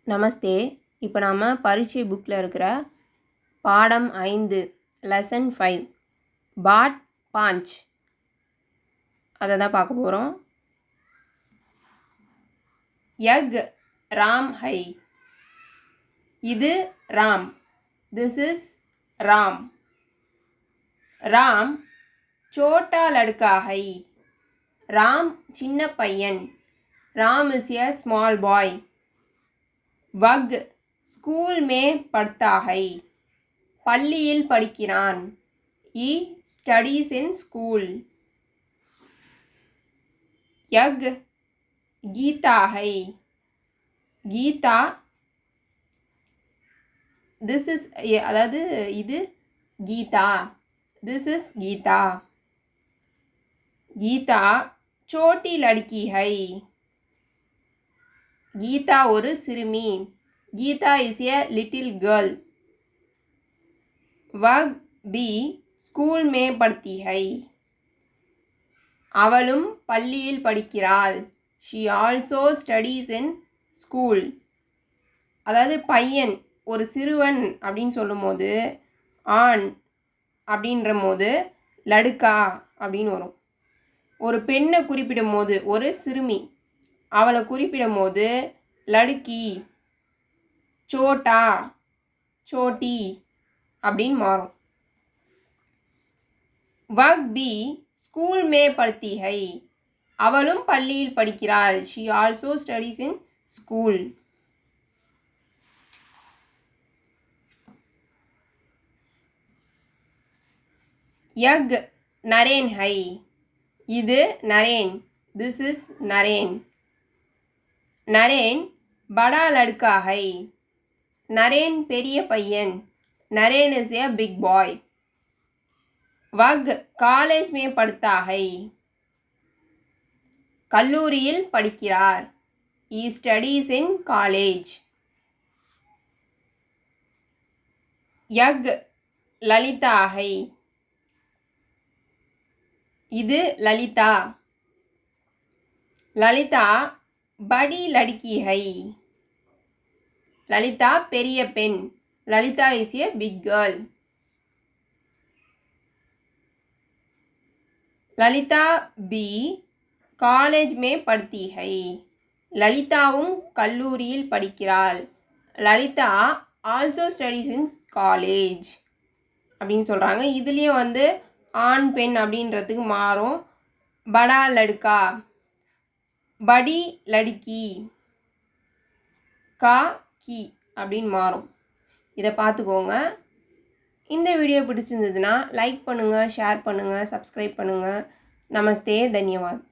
நமஸ்தே. இப்போ நாம் பரீட்சை புக்கில் இருக்கிற பாடம் 5 லெசன் 5 பாட் பாஞ்ச் அதை தான் பார்க்க போகிறோம். யக் ராம் ஹை, இது ராம். This is Ram. ராம் சோட்டா லடுக்கா ஹை, ராம் சின்ன பையன். Ram is a small boy. वग स्कूल में पढ़ता है, பள்ளியில் படிக்கிறான். he studies in school. यग गीता है, गीता this is அதாவது இது கீதா. this is Geetha. गीता छोटी लड़की है, गीता ஒரு சிறுமி. Gita is a little girl. वह भी स्कूल में पढ़ती है, அவளும் பள்ளியில் படிக்கிறாள். she also studies in school. அதாவது பையன் ஒரு சிறுவன் அப்படின்னு சொல்லும் போது ஆண் அப்படின்ற போது லடுக்கா அப்படின்னு வரும். ஒரு பெண்ணை குறிப்பிடும் போது ஒரு சிறுமி, அவளை குறிப்பிடும் போது லடுக்கி, சோட்டா, சோட்டி அப்படின்னு மாறும். வக் பி ஸ்கூல் மே படுத்தி ஹை, அவளும் பள்ளியில் படிக்கிறாள். She also studies in school. யக் நரேன் ஹை, இது நரேன். This is Naren. नरेन बड़ा लड़का है, नरेन பெரிய பையன். Naren is a big boy. वग कॉलेज में पढ़ता है, கல்லூரியில் படிக்கிறார். he studies in college. यग ललिता है, இது லலிதா. லலிதா बड़ी लड़की है, ललिता பெரிய பெண். Lalita is a big girl. Lalita भी कॉलेज में पढ़ती है, லலிதாவும் கல்லூரியில் படிக்கிறாள். Lalitha also studies in college அப்படின்னு சொல்கிறாங்க. இதுலேயும் வந்து ஆண் பெண் அப்படின்றதுக்கு மாறும். படா லடுக்கா, படி லடுக்கி, கா கி அப்படின்னு மாறும். இதை பார்த்துக்கோங்க. இந்த வீடியோ பிடிச்சிருந்ததுன்னா லைக் பண்ணுங்கள், ஷேர் பண்ணுங்கள், சப்ஸ்கிரைப் பண்ணுங்கள். நமஸ்தே, தன்யவாத்.